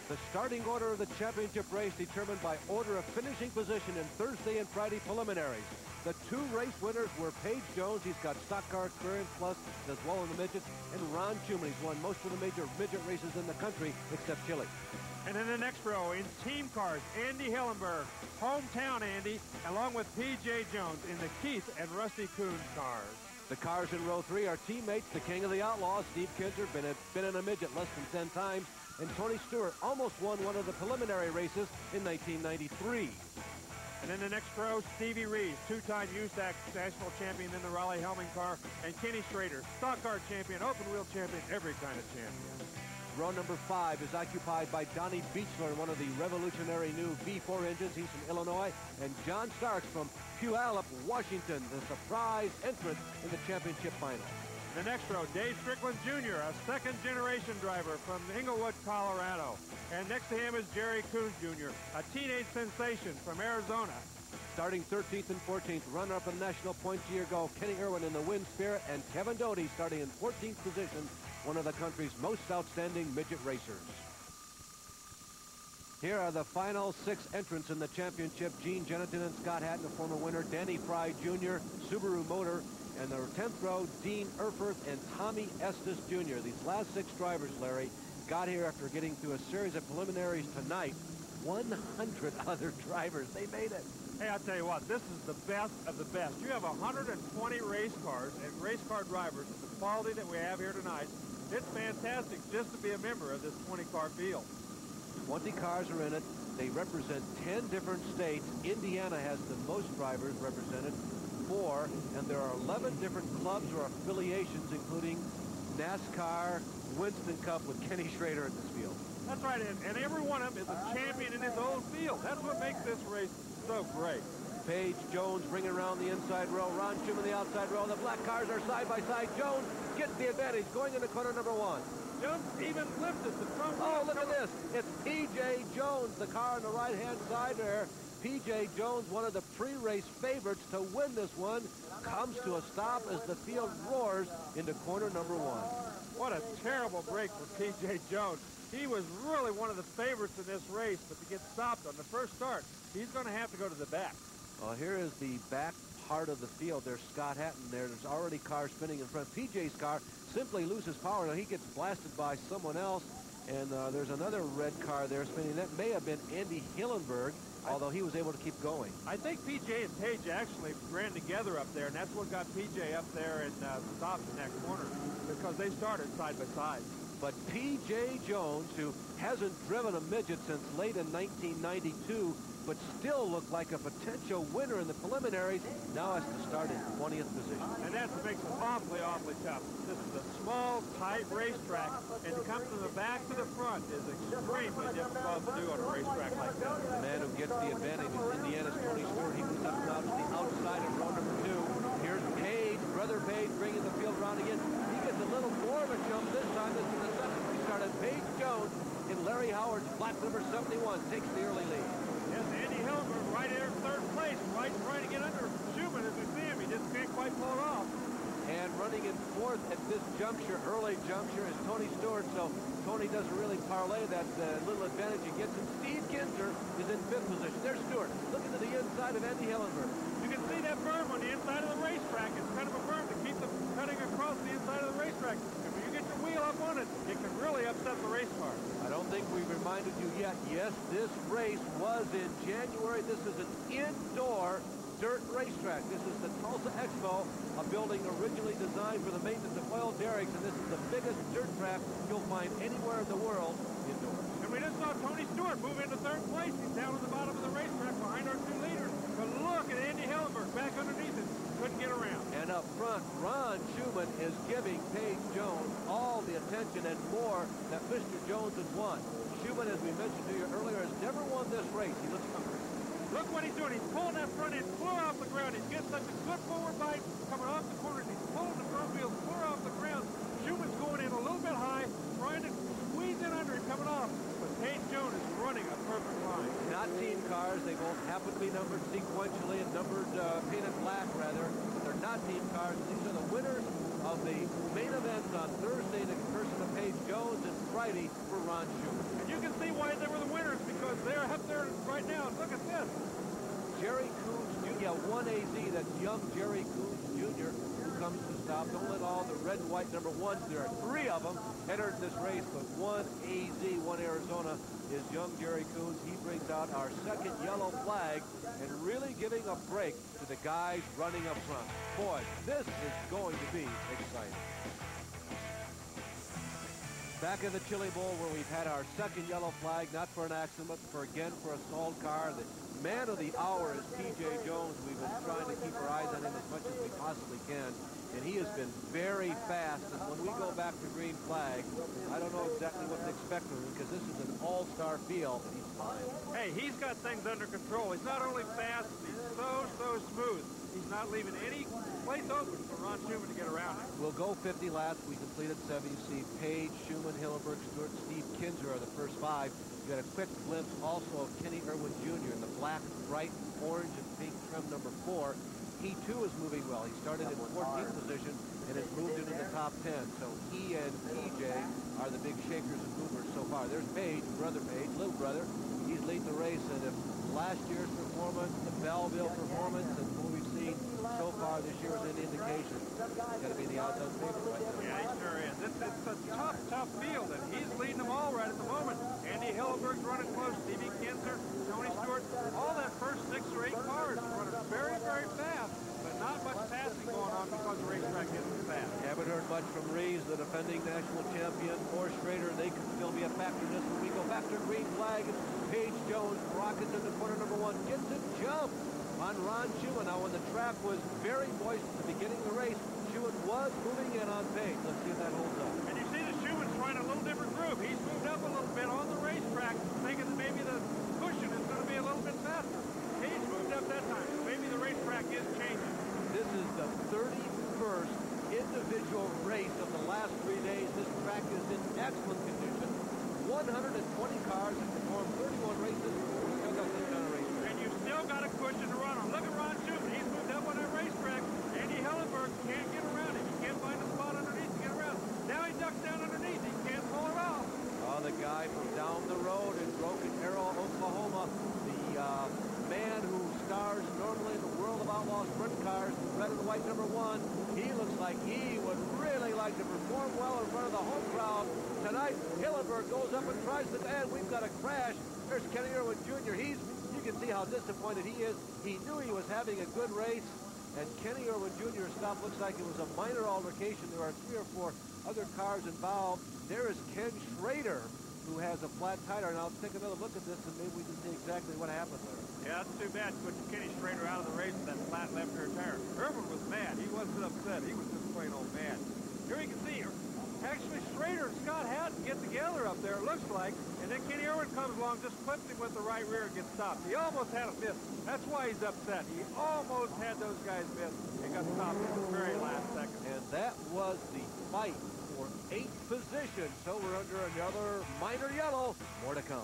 The starting order of the championship race determined by order of finishing position in Thursday and Friday preliminaries. The two race winners were Paige Jones, he's got stock car experience plus as well in the midgets, and Ron Shuman, he's won most of the major midget races in the country except Chile. And in the next row, in team cars, Andy Hillenberg, hometown Andy, along with P.J. Jones in the Keith and Rusty Coons cars. The cars in row 3 are teammates, the king of the outlaws, Steve Kinser, been in a midget less than 10 times, and Tony Stewart almost won one of the preliminary races in 1993. And in the next row, Stevie Reeves, two-time USAC national champion in the Raleigh-Helming car, and Kenny Schrader, stock car champion, open wheel champion, every kind of champion. Row number 5 is occupied by Donnie Beechler, one of the revolutionary new V4 engines. He's from Illinois. And John Starks from Puyallup, Washington, the surprise entrant in the championship final. The next row, Dave Strickland Jr., a second-generation driver from Inglewood, Colorado. And next to him is Jerry Coons Jr., a teenage sensation from Arizona. Starting 13th and 14th, runner-up in national points a year ago, Kenny Irwin in the Wind Spirit, and Kevin Doty starting in 14th position, one of the country's most outstanding midget racers. Here are the final 6 entrants in the championship. Gene Jennington and Scott Hatton, a former winner, Danny Fry Jr., Subaru Motor, and the 10th row, Dean Erfurth and Tommy Estes Jr. These last 6 drivers, Larry, got here after getting through a series of preliminaries tonight. 100 other drivers. They made it. Hey, I'll tell you what, this is the best of the best. You have 120 race cars and race car drivers of the quality that we have here tonight. It's fantastic just to be a member of this 20-car field. 20 cars are in it. They represent 10 different states. Indiana has the most drivers represented, 4, and there are 11 different clubs or affiliations, including NASCAR, Winston Cup with Kenny Schrader in this field. That's right, and every one of them is a champion in his own field. That's what makes this race so great. Paige Jones bringing around the inside row. Ron Shuman the outside row. The black cars are side by side. Jones gets the advantage going into corner number 1. Jones even lifted the front. Oh, look at this. It's P.J. Jones, the car on the right-hand side there. P.J. Jones, one of the pre-race favorites to win this one, comes to a stop as the field roars into corner number 1. What a terrible break for P.J. Jones. He was really one of the favorites in this race, but to get stopped on the first start, he's going to have to go to the back. Well, here is the back part of the field. There's Scott Hatton there. There's already cars spinning in front. P.J.'s car simply loses power. Now he gets blasted by someone else, and there's another red car there spinning. That may have been Andy Hillenberg, although he was able to keep going. I think P.J. and Paige actually ran together up there, and that's what got P.J. up there and stopped in that corner, because they started side by side. But P.J. Jones, who hasn't driven a midget since late in 1992, but still looked like a potential winner in the preliminaries, now has to start in 20th position. And that makes it awfully, awfully tough. This is a small, tight racetrack, and to come from the back to the front is extremely difficult to do on a racetrack like that. The man who gets the advantage is Indiana's Tony Stewart. He moves up now to the outside of row number 2. Here's Page, brother Page, bringing the field around again. He gets a little more of a jump this time. This is the second restart, and Paige Jones in Larry Howard's black number 71 takes the early lead. Yes, Andy Hillenberg right there in 3rd place, right trying to get under Shuman as we see him. He just can't quite pull it off. And running in 4th at this juncture, early juncture, is Tony Stewart. So Tony doesn't really parlay that little advantage he gets. And Steve Kinser is in 5th position. There's Stewart looking to the inside of Andy Hillenberg. You can see that berm on the inside of the racetrack. It's kind of a berm to keep the cutting across the inside of the racetrack. And when you get your wheel up on it, it can really upset the race car. I don't think we've reminded you yet. Yes, this race was in January. This is an indoor dirt racetrack. This is the Tulsa Expo, a building originally designed for the maintenance of oil derricks, and this is the biggest dirt track you'll find anywhere in the world indoors. And we just saw Tony Stewart move into 3rd place. He's down at the bottom of the racetrack behind our 2 leaders. But look at Andy Hillenberg back underneath it. Couldn't get around. And up front, Ron Shuman is giving Paige Jones all the attention and more that Mr. Jones has won. Shuman, as we mentioned to you earlier, has never won this race. He looks hungry. Look what he's doing. He's pulling that front end clear off the ground. He's getting such a good forward bite coming off the corners. He's pulling the front wheels clear off the ground. Shuman's going in a little bit high, trying to squeeze in under him coming off. But Paige Jones is running a perfect line. Not team cars. They both happen to be numbered sequentially and numbered painted black, rather. But they're not team cars. These are the winners of the main events on Thursday in the person of Paige Jones and Friday for Ron Shuman. And you can see why they're because they're up there right now. Look at this. Jerry Coons Jr., 1 AZ, that's young Jerry Coons Jr., who comes to stop. Don't let all the red and white number ones, there are 3 of them entered in this race, but 1 AZ, 1 Arizona, is young Jerry Coons. He brings out our second yellow flag and really giving a break to the guys running up front. Boy, this is going to be exciting. Back in the Chili Bowl, where we've had our second yellow flag, not for an accident, but for a stalled car. The man of the hour is P.J. Jones. We've been trying to keep our eyes on him as much as we possibly can, and he has been very fast. And when we go back to green flag, I don't know exactly what to expect from him, because this is an all-star field, and he's fine. Hey, he's got things under control. He's not only fast, he's so smooth. He's not leaving any place open for Ron Schumann to get around him. We'll go 50 laps. We completed 7. You see Page, Schumann, Hillenberg, Stewart, Steve Kinzer are the first 5. You got a quick glimpse also of Kenny Irwin Jr. in the black, bright orange and pink trim number 4. He too is moving well. He started in 14th position and has moved into the top 10. So he and PJ are the big shakers and movers so far. There's Page, brother Page, little brother. He's leading the race, and if last year's performance, the Belleville performance, and what we've seen so far this year is an indication, he's going to be the outside favorite right now. Yeah, he sure is. It's a tough field, and he's leading them all right at the moment. Andy Hillenberg's running close. Stevie Kinzer, Tony Stewart, all that first 6 or 8 cars are running very, very fast, but not much passing going on because the racetrack isn't fast. Haven't heard much from Reeves, the defending national champion, or Schrader. They could still be a factor in this when we go back to green flag. Page Jones rockets into corner number 1, gets a jump on Ron Schumann. Now, when the track was very moist at the beginning of the race, Schumann was moving in on Page. Let's see if that holds up. And you see that Schumann's trying a little different groove. He's moved up a little bit on the racetrack, thinking that maybe the cushion is going to be a little bit faster. Page moved up that time. Maybe the racetrack is changing. This is the 31st individual race of the last 3 days. This track is in excellent condition. 120 cars have performed 31 races. We still got this kind of race. And you still got a cushion to run on. Look at Ron Schumann. He's moved up on that racetrack. Andy Hillenberg can't get around him. He can't find a spot underneath to get around. Now he ducks down underneath. He can't pull it off. Oh, the guy from down the road in Broken Arrow, Oklahoma, the man who stars normally in the World of Outlaw sprint cars, red and white number 1. He looks like he would really like to perform well in front of the home crowd tonight. Hillenberg goes up and tries to, and we've got a crash. There's Kenny Irwin Jr. You can see how disappointed he is. He knew he was having a good race, and Kenny Irwin Jr.'s stop looks like it was a minor altercation. There are 3 or 4 other cars involved. There is Ken Schrader, who has a flat tire. Now, let's take another look at this, and maybe we can see exactly what happened there. Yeah, that's too bad. Put Kenny Schrader out of the race with that flat left rear tire. Irwin was mad. He wasn't upset. He was just plain old mad. Here you can see actually Schrader and Scott Hatton get together up there, it looks like, and then Kenny Irwin comes along, just clips him with the right rear and gets stopped. He almost had a miss. That's why he's upset. He almost had those guys miss and got stopped in the very last second. And that was the fight for 8th position. So we're under another minor yellow. More to come.